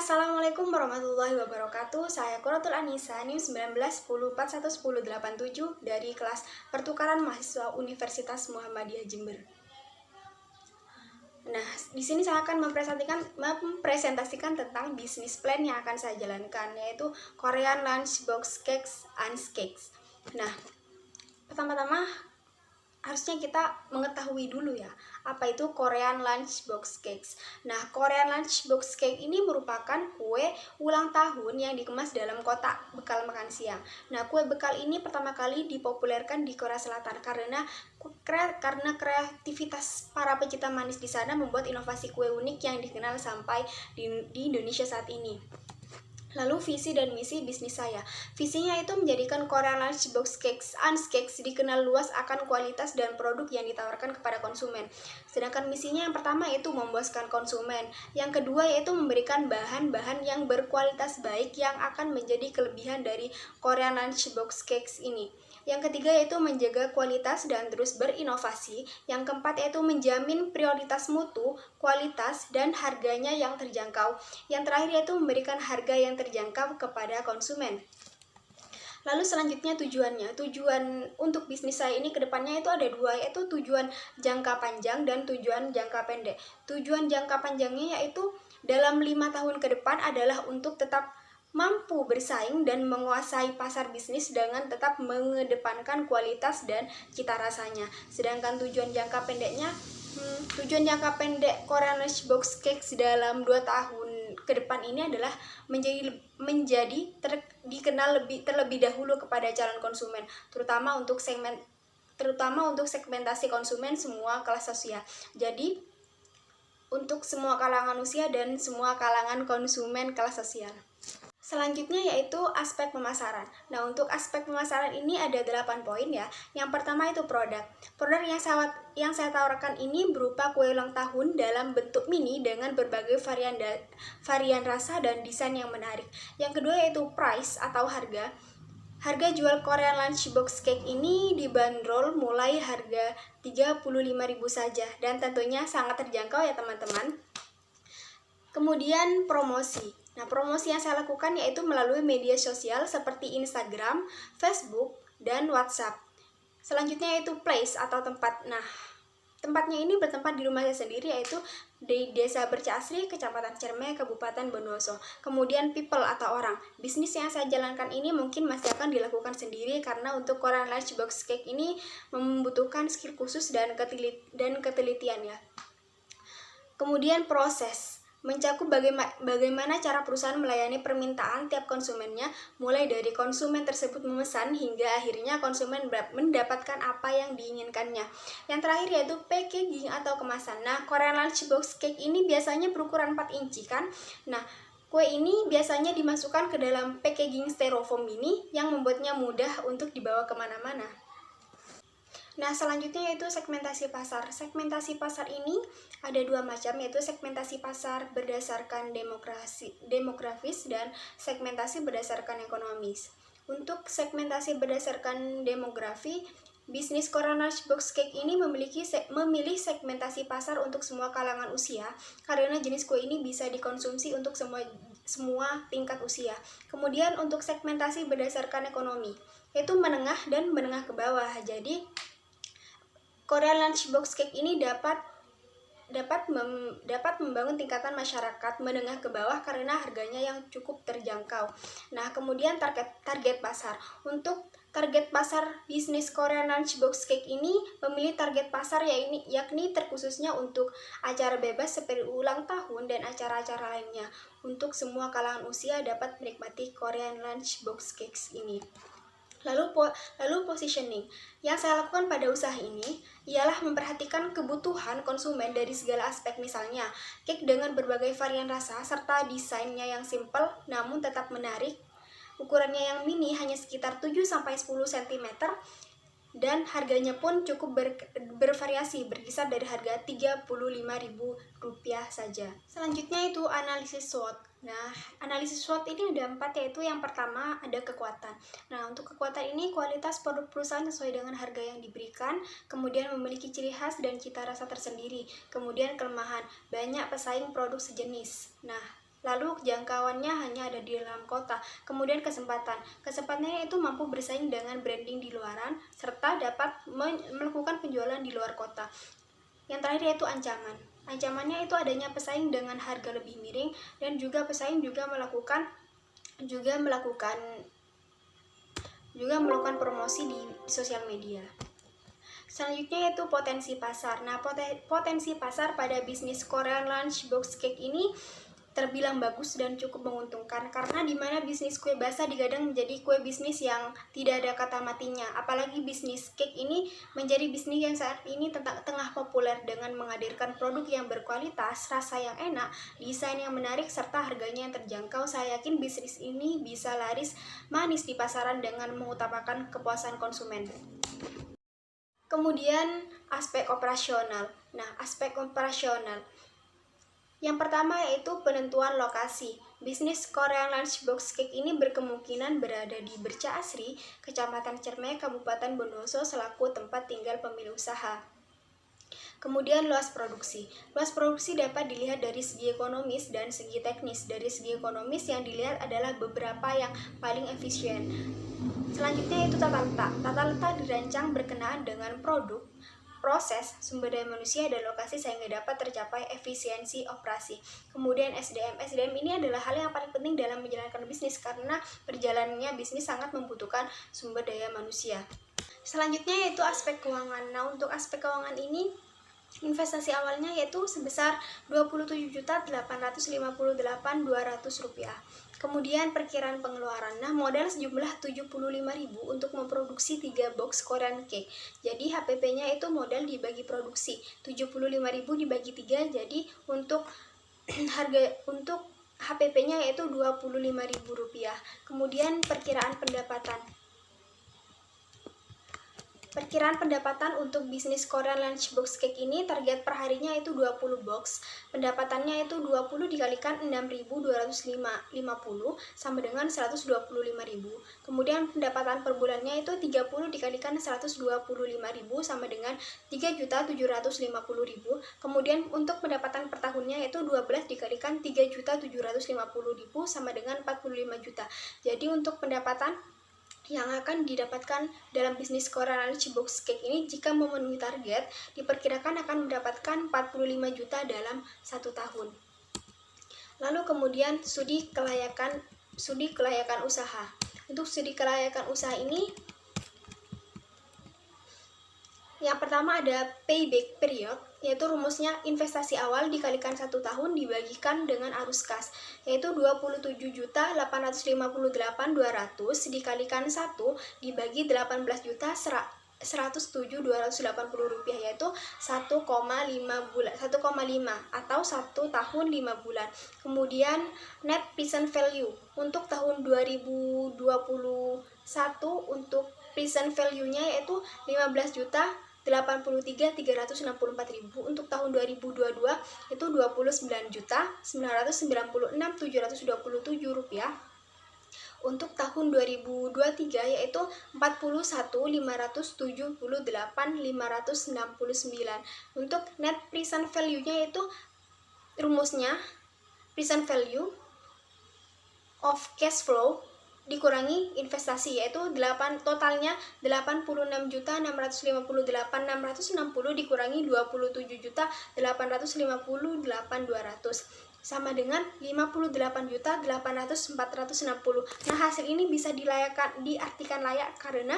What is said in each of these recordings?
Assalamualaikum warahmatullahi wabarakatuh. Saya Quratul Anisa, NIM 19 10 41 10 87 dari kelas Pertukaran Mahasiswa Universitas Muhammadiyah Jember. Nah, di sini saya akan mempresentasikan tentang bisnis plan yang akan saya jalankan, yaitu Korean Lunchbox Cakes and Cakes. Nah, pertama-tama harusnya kita mengetahui dulu ya, apa itu Korean Lunchbox Cakes. Nah, Korean Lunchbox Cake ini merupakan kue ulang tahun yang dikemas dalam kotak bekal makan siang. Nah, kue bekal ini pertama kali dipopulerkan di Korea Selatan karena kreativitas para pecinta manis di sana membuat inovasi kue unik yang dikenal sampai di Indonesia saat ini. Lalu visi dan misi bisnis saya. Visinya itu menjadikan Korean Lunchbox Cakes and Cakes dikenal luas akan kualitas dan produk yang ditawarkan kepada konsumen. Sedangkan misinya yang pertama yaitu memuaskan konsumen. Yang kedua yaitu memberikan bahan-bahan yang berkualitas baik yang akan menjadi kelebihan dari Korean Lunchbox Cakes ini. Yang ketiga yaitu menjaga kualitas dan terus berinovasi. Yang keempat yaitu menjamin prioritas mutu, kualitas, dan harganya yang terjangkau. Yang terakhir yaitu memberikan harga yang terjangkau kepada konsumen. Lalu selanjutnya tujuannya. Tujuan untuk bisnis saya ini kedepannya itu ada dua, yaitu tujuan jangka panjang dan tujuan jangka pendek. Tujuan jangka panjangnya yaitu dalam 5 tahun ke depan adalah untuk tetap mampu bersaing dan menguasai pasar bisnis dengan tetap mengedepankan kualitas dan cita rasanya. Sedangkan tujuan jangka pendek Korean Lunchbox Cakes dalam 2 tahun ke depan ini adalah dikenal terlebih dahulu kepada calon konsumen, terutama untuk segmentasi konsumen semua kelas sosial. Jadi untuk semua kalangan usia dan semua kalangan konsumen kelas sosial. Selanjutnya yaitu aspek pemasaran. Nah, untuk aspek pemasaran ini ada 8 poin ya. Yang pertama itu produk. Produk yang saya tawarkan ini berupa kue ulang tahun dalam bentuk mini dengan berbagai varian rasa dan desain yang menarik. Yang kedua yaitu price atau harga. Harga jual Korean Lunchbox Cake ini dibanderol mulai harga 35.000 saja dan tentunya sangat terjangkau ya teman-teman. Kemudian promosi. Nah, promosi yang saya lakukan yaitu melalui media sosial seperti Instagram, Facebook, dan WhatsApp. Selanjutnya yaitu place atau tempat. Nah, tempatnya ini bertempat di rumah saya sendiri, yaitu di Desa Bercasri, Kecamatan Cerme, Kabupaten Bondowoso. Kemudian people atau orang. Bisnis yang saya jalankan ini mungkin masih akan dilakukan sendiri karena untuk Korean Lunchbox Cake ini membutuhkan skill khusus dan ketelitian ya. Kemudian proses. Mencakup bagaimana cara perusahaan melayani permintaan tiap konsumennya, mulai dari konsumen tersebut memesan hingga akhirnya konsumen mendapatkan apa yang diinginkannya. Yang terakhir yaitu packaging atau kemasan. Nah, Korean Lunchbox Cake ini biasanya berukuran 4 inci kan. Nah, kue ini biasanya dimasukkan ke dalam packaging styrofoam mini yang membuatnya mudah untuk dibawa kemana-mana. Nah, selanjutnya yaitu segmentasi pasar. Segmentasi pasar ini ada 2 macam, yaitu segmentasi pasar berdasarkan demografis dan segmentasi berdasarkan ekonomis. Untuk segmentasi berdasarkan demografi, bisnis Korean Lunchbox Cake ini memilih segmentasi pasar untuk semua kalangan usia karena jenis kue ini bisa dikonsumsi untuk semua tingkat usia. Kemudian untuk segmentasi berdasarkan ekonomi, yaitu menengah dan menengah ke bawah. Jadi Korean Lunchbox Cake ini dapat membangun tingkatan masyarakat menengah ke bawah karena harganya yang cukup terjangkau. Nah, kemudian target pasar. Untuk target pasar bisnis Korean Lunchbox Cake ini memilih target pasar yakni terkhususnya untuk acara bebas seperti ulang tahun dan acara-acara lainnya. Untuk semua kalangan usia dapat menikmati Korean Lunchbox Cakes ini. Lalu positioning. Yang saya lakukan pada usaha ini ialah memperhatikan kebutuhan konsumen dari segala aspek, misalnya cake dengan berbagai varian rasa serta desainnya yang simple namun tetap menarik. Ukurannya yang mini hanya sekitar 7-10 cm dan harganya pun cukup bervariasi, berkisar dari harga Rp35.000 saja. Selanjutnya itu analisis SWOT. Nah, analisis SWOT ini ada 4, yaitu yang pertama ada kekuatan. Nah, untuk kekuatan ini kualitas produk perusahaan sesuai dengan harga yang diberikan, kemudian memiliki ciri khas dan cita rasa tersendiri. Kemudian kelemahan, banyak pesaing produk sejenis. Nah, Lalu jangkauannya hanya ada di dalam kota. Kemudian kesempatannya itu mampu bersaing dengan branding di luaran serta dapat melakukan penjualan di luar kota. Yang terakhir yaitu ancaman. Ancamannya itu adanya pesaing dengan harga lebih miring dan juga pesaing juga melakukan promosi di sosial media. Selanjutnya yaitu potensi pasar. Nah, potensi pasar pada bisnis Korean Lunchbox Cake ini terbilang bagus dan cukup menguntungkan karena dimana bisnis kue basah digadang menjadi kue bisnis yang tidak ada kata matinya. Apalagi bisnis cake ini menjadi bisnis yang saat ini tengah populer dengan menghadirkan produk yang berkualitas, rasa yang enak, desain yang menarik, serta harganya yang terjangkau. Saya yakin bisnis ini bisa laris manis di pasaran dengan mengutamakan kepuasan konsumen. Kemudian aspek operasional. Nah, aspek operasional. Yang pertama yaitu penentuan lokasi. Bisnis Korean Lunchbox Cake ini berkemungkinan berada di Berca Asri, Kecamatan Cerme, Kabupaten Bondowoso selaku tempat tinggal pemilik usaha. Kemudian luas produksi. Luas produksi dapat dilihat dari segi ekonomis dan segi teknis. Dari segi ekonomis yang dilihat adalah beberapa yang paling efisien. Selanjutnya itu tata letak. Tata letak dirancang berkenaan dengan produk, proses, sumber daya manusia, dan lokasi sehingga dapat tercapai efisiensi operasi. Kemudian SDM. SDM ini adalah hal yang paling penting dalam menjalankan bisnis karena perjalanannya bisnis sangat membutuhkan sumber daya manusia. Selanjutnya yaitu aspek keuangan. Nah, untuk aspek keuangan ini investasi awalnya yaitu sebesar Rp27.858.200. Kemudian perkiraan pengeluaran. Nah, modal sejumlah 75.000 untuk memproduksi 3 box Korean cake. Jadi HPP-nya itu modal dibagi produksi. 75.000 dibagi 3, jadi untuk HPP-nya yaitu Rp25.000. Kemudian perkiraan pendapatan. Perkiraan pendapatan untuk bisnis Korean Lunchbox Cake ini target perharinya itu 20 box. Pendapatannya itu 20 dikalikan 6.250 sama dengan 125.000. Kemudian pendapatan per bulannya itu 30 dikalikan 125.000 sama dengan 3.750.000. Kemudian untuk pendapatan per tahunnya itu 12 dikalikan 3.750.000 sama dengan 45 juta. Jadi untuk pendapatan yang akan didapatkan dalam bisnis Korean Lunchbox Cake ini jika memenuhi target diperkirakan akan mendapatkan 45 juta dalam 1 tahun. Lalu kemudian studi kelayakan usaha. Untuk studi kelayakan usaha ini yang pertama ada payback period, yaitu rumusnya investasi awal dikalikan 1 tahun dibagikan dengan arus kas, yaitu 27.858.200 dikalikan 1 dibagi 18.107.280 rupiah, yaitu 1,5 atau 1 tahun 5 bulan. Kemudian net present value untuk tahun 2021 untuk present value-nya yaitu 15.083.364.000. Untuk tahun 2022 itu 29.996.727 rupiah. Untuk tahun 2023 yaitu 41.578.569. Untuk net present value-nya yaitu rumusnya present value of cash flow dikurangi investasi, yaitu totalnya 86.658.660 dikurangi 27.858.200 sama dengan 58.800.460. Nah, hasil ini bisa diartikan layak karena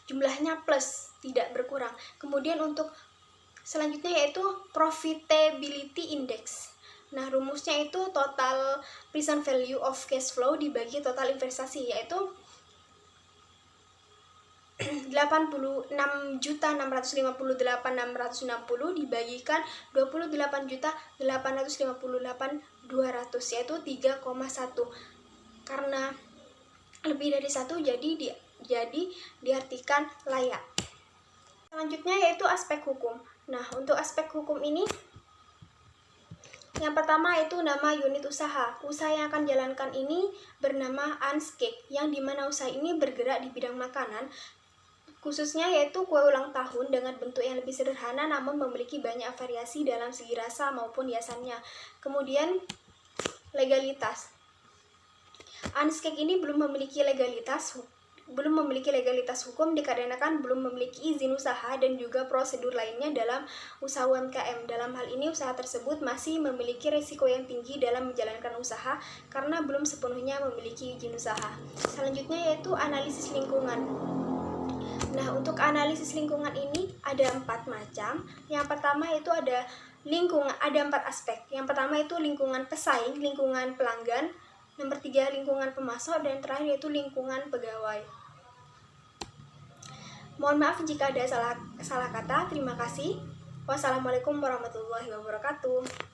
jumlahnya plus, tidak berkurang. Kemudian untuk selanjutnya yaitu profitability index. Nah, rumusnya itu total present value of cash flow dibagi total investasi, yaitu 86.658.660 dibagikan 28.858.200, yaitu 3,1. Karena lebih dari 1 jadi diartikan layak. Selanjutnya yaitu aspek hukum. Nah, untuk aspek hukum ini yang pertama itu nama unit usaha. Usaha yang akan dijalankan ini bernama Ans Cake, yang dimana usaha ini bergerak di bidang makanan, khususnya yaitu kue ulang tahun dengan bentuk yang lebih sederhana namun memiliki banyak variasi dalam segi rasa maupun hiasannya. Kemudian Legalitas. Unskeg ini belum memiliki legalitas hukum dikarenakan belum memiliki izin usaha dan juga prosedur lainnya dalam usaha UMKM. Dalam hal ini, usaha tersebut masih memiliki risiko yang tinggi dalam menjalankan usaha karena belum sepenuhnya memiliki izin usaha. Selanjutnya yaitu analisis lingkungan. Nah, untuk analisis lingkungan ini ada 4 macam. Yang pertama itu ada 4 aspek. Yang pertama itu lingkungan pesaing, lingkungan pelanggan, nomor 3 lingkungan pemasok, dan terakhir yaitu lingkungan pegawai. Mohon maaf jika ada salah kata. Terima kasih. Wassalamualaikum warahmatullahi wabarakatuh.